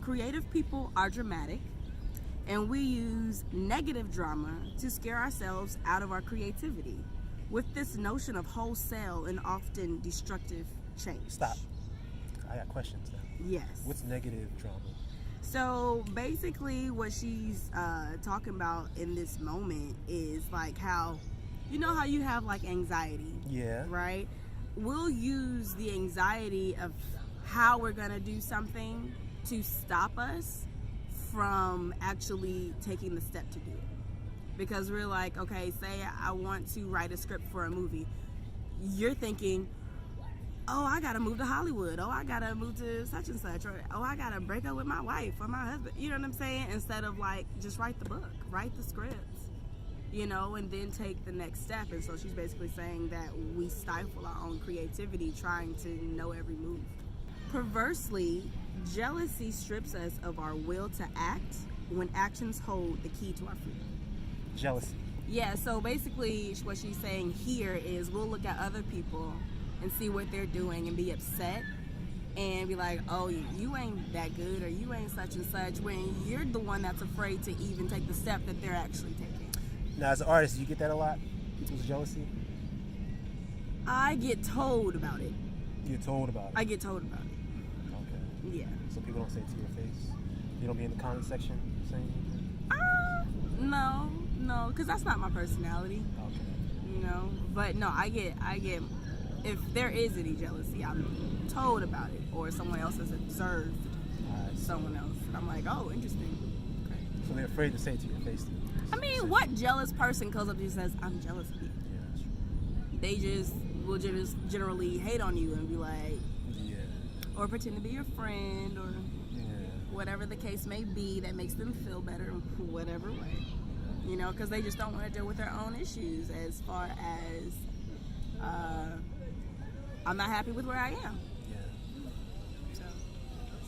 creative people are dramatic, and we use negative drama to scare ourselves out of our creativity with this notion of wholesale and often destructive change. Stop. I got questions now. Yes. What's negative drama? So basically what she's talking about in this moment is like how, you know how you have like anxiety? Yeah. Right? We'll use the anxiety of how we're going to do something to stop us from actually taking the step to do it. Because we're like, okay, say I want to write a script for a movie. You're thinking, oh, I gotta move to Hollywood. Oh, I gotta move to such and such. Or, oh, I gotta break up with my wife or my husband. You know what I'm saying? Instead of like, just write the book, write the scripts, you know, and then take the next step. And so she's basically saying that we stifle our own creativity trying to know every move. Perversely, jealousy strips us of our will to act when actions hold the key to our freedom. Jealousy. Yeah, so basically what she's saying here is we'll look at other people and see what they're doing and be upset and be like, oh, you ain't that good or you ain't such and such, when you're the one that's afraid to even take the step that they're actually taking. Now, as an artist, you get that a lot? People's jealousy? I get told about it. You're told about it? I get told about it. Okay. Yeah. So people don't say it to your face? You don't be in the comment section saying anything? No, because that's not my personality. Okay. You know? But no, I get, if there is any jealousy, I'm told about it, or someone else has observed someone else. And I'm like, oh, interesting. Okay. So they're afraid to say it to your face? I mean, what jealous person goes up to you and says, I'm jealous of you? Yeah, that's true. They just will just generally hate on you and be like, yeah. Or pretend to be your friend, or whatever the case may be that makes them feel better in whatever way. You know, because they just don't want to deal with their own issues as far as, I'm not happy with where I am. Yeah.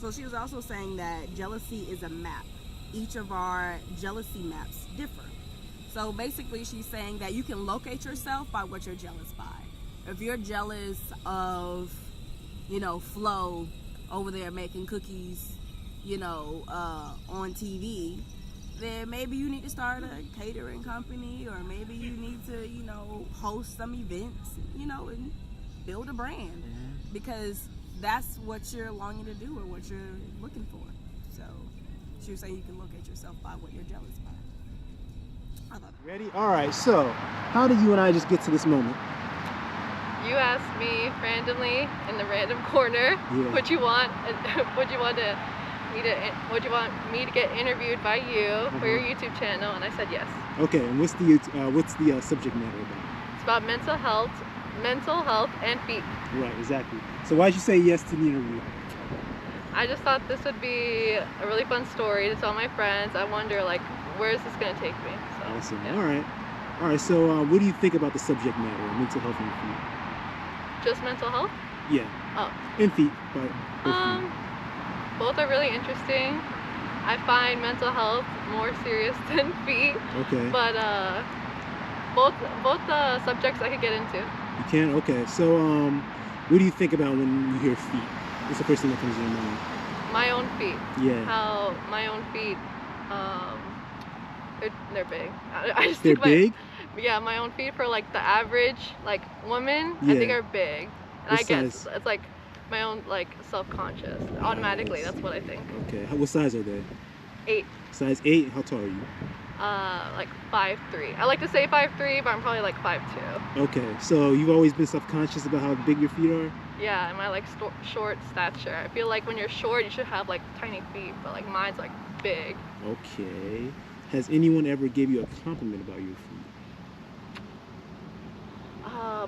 So she was also saying that jealousy is a map. Each of our jealousy maps differ. So basically she's saying that you can locate yourself by what you're jealous by. If you're jealous of, you know, Flo over there making cookies, you know, on TV, then maybe you need to start a catering company, or maybe you need to, you know, host some events, you know, and build a brand, because that's what you're longing to do or what you're looking for. So she was saying you can locate yourself by what you're jealous by. I thought that. Ready? All right, so how did you and I just get to this moment? You asked me randomly in the random corner, would you want me to get interviewed by you for your YouTube channel, and I said yes. Okay, and what's the subject matter about? It's about mental health and feet. Right, exactly. So why'd you say yes to the interview? I just thought this would be a really fun story to tell my friends. I wonder, like, where is this going to take me? So, awesome. Yeah. All right. So what do you think about the subject matter, mental health and feet? Just mental health? Yeah. Oh. And feet, but both are really interesting. I find mental health more serious than feet. Okay. But both subjects I could get into. You can? Okay. So what do you think about when you hear feet? What's the first thing that comes to your mind? My own feet. Yeah. How my own feet, they're big. I just they're think big? Yeah, my own feet for like the average like woman, yeah. I think are big. And what I guess size? it's like my own like self-conscious. Automatically, that's what I think. Okay. What size are they? 8. Size 8? How tall are you? Like 5'3". I like to say 5'3", but I'm probably like 5'2". Okay. So you've always been self-conscious about how big your feet are? Yeah, and my like short stature. I feel like when you're short, you should have like tiny feet, but like mine's like big. Okay. Has anyone ever gave you a compliment about your feet?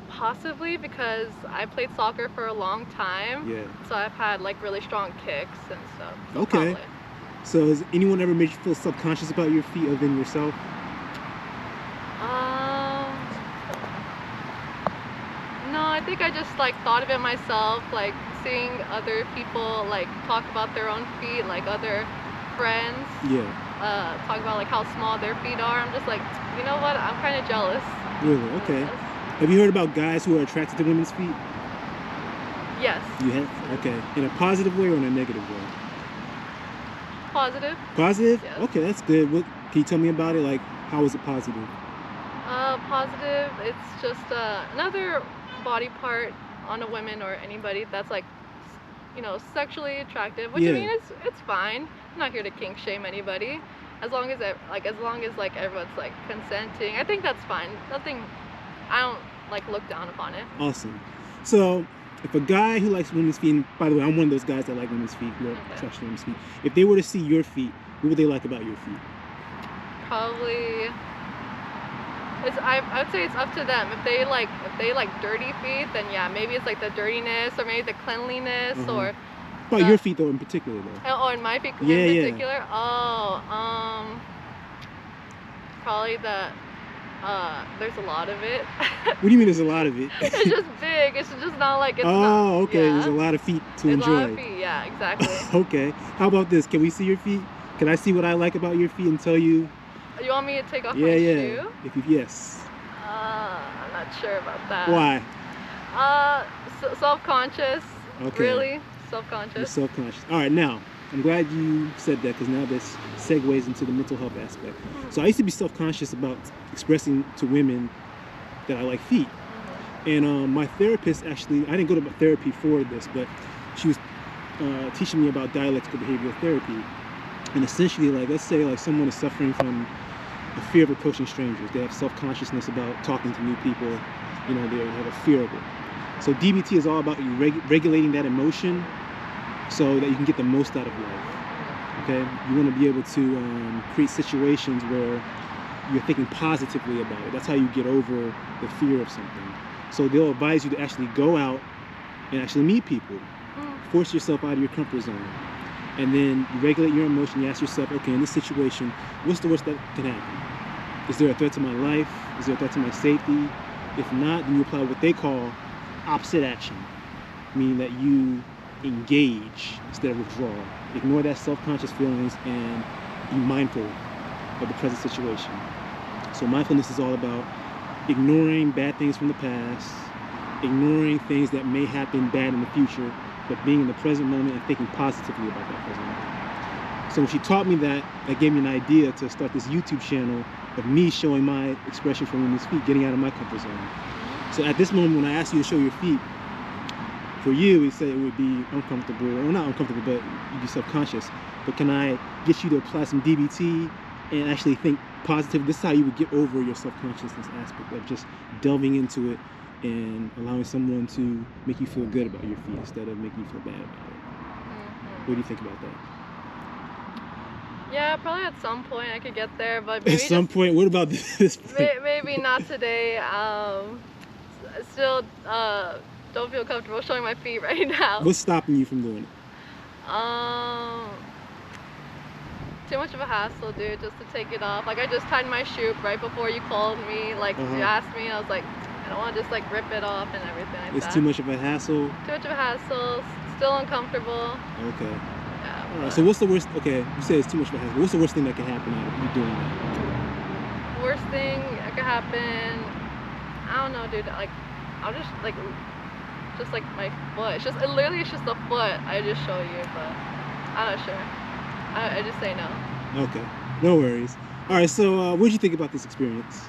Possibly, because I played soccer for a long time. Yeah. So I've had like really strong kicks and stuff. So okay. Probably. So has anyone ever made you feel subconscious about your feet other than yourself? No, I think I just like thought of it myself, like seeing other people like talk about their own feet, like other friends. Yeah. Talk about like how small their feet are. I'm just like, you know what? I'm kind of jealous. Really? Okay. Have you heard about guys who are attracted to women's feet? Yes. You have? Okay. In a positive way or in a negative way? positive. Positive? Yes. Okay, that's good. What can you tell me about it? Like, how is it positive? Positive. It's just another body part on a woman or anybody that's like, sexually attractive. Which I mean, it's fine. I'm not here to kink shame anybody. As long as everyone's like consenting, I think that's fine. Nothing. I don't like look down upon it. Awesome. So, if a guy who likes women's feet, and by the way, I'm one of those guys that like women's feet, who are attracted to women's feet. If they were to see your feet, what would they like about your feet? Probably. I would say it's up to them. If they like dirty feet, then yeah, maybe it's like the dirtiness or maybe the cleanliness or. About your feet though, in particular though. Oh, in my feet in particular. Yeah. Oh, probably the. There's a lot of it. What do you mean there's a lot of it? It's just big. It's just not like it's. Okay. Yeah. There's a lot of feet to There's enjoy. A lot of feet. Yeah, exactly. Okay. How about this? Can we see your feet? Can I see what I like about your feet and tell you? You want me to take off my shoe? Yes. I'm not sure about that. Why? Self-conscious. Okay. Really? Self-conscious. You're self-conscious. All right, now, I'm glad you said that because now this segues into the mental health aspect. So I used to be self-conscious about expressing to women that I like feet. And my therapist actually, I didn't go to therapy for this, but she was teaching me about dialectical behavioral therapy. And essentially, like, let's say like someone is suffering from a fear of approaching strangers. They have self-consciousness about talking to new people. They have a fear of it. So DBT is all about you regulating that emotion so that you can get the most out of life. Okay? You want to be able to create situations where you're thinking positively about it. That's how you get over the fear of something. So they'll advise you to actually go out and actually meet people. Force yourself out of your comfort zone. And then you regulate your emotion. You ask yourself, okay, in this situation, what's the worst that can happen? Is there a threat to my life? Is there a threat to my safety? If not, then you apply what they call opposite action, meaning that you engage instead of withdraw. Ignore that self-conscious feelings and be mindful of the present situation. So mindfulness is all about ignoring bad things from the past, ignoring things that may happen bad in the future, but being in the present moment and thinking positively about that present moment. So when she taught me that, that gave me an idea to start this YouTube channel of me showing my expression from women's feet, getting out of my comfort zone. So at this moment, when I asked you to show your feet, for you, we say it would be uncomfortable, or not uncomfortable, but you'd be self-conscious. But can I get you to apply some DBT and actually think positive? This is how you would get over your self-consciousness aspect of just delving into it and allowing someone to make you feel good about your feet instead of making you feel bad about it. What do you think about that? Yeah, probably at some point I could get there, but maybe at some point. What about this point? Maybe not today. Still don't feel comfortable showing my feet right now. What's stopping you from doing it? Too much of a hassle, dude, just to take it off. Like, I just tied my shoe right before you called me. Like, you asked me, and I was like, I don't want to just like rip it off and everything like that. It's too much of a hassle? Too much of a hassle. Still uncomfortable. Okay. Yeah. All right, so what's the worst, okay, you say it's too much of a hassle. What's the worst thing that can happen out of you doing that? Worst thing that could happen, I don't know, dude. Like, I'll just like my foot. It's just, literally it's just the foot. I just show you, but I'm not sure. I just say no. Okay, no worries. All right, so what did you think about this experience?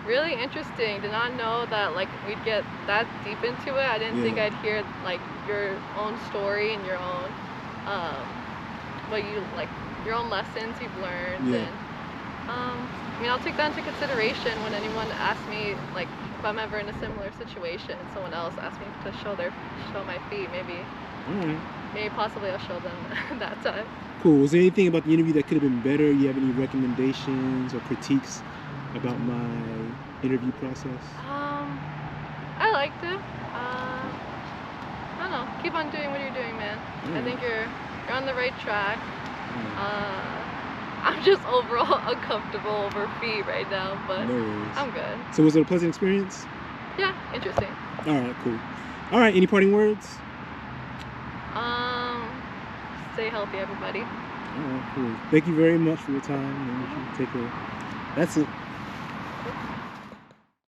Really interesting. Did not know that like we'd get that deep into it. I didn't think I'd hear like your own story and your own your own lessons you've learned. And I mean, I'll take that into consideration when anyone asks me, like, if I'm ever in a similar situation and someone else asks me to show my feet, maybe possibly I'll show them that time. Cool. Was there anything about the interview that could have been better? You have any recommendations or critiques about my interview process? I liked it. I don't know. Keep on doing what you're doing, man. I think you're on the right track. I'm just overall uncomfortable over feet right now, but I'm good. So was it a pleasant experience? Yeah, interesting. All right, cool. All right, any parting words? Stay healthy, everybody. All right, cool. Thank you very much for your time. And take care. That's it.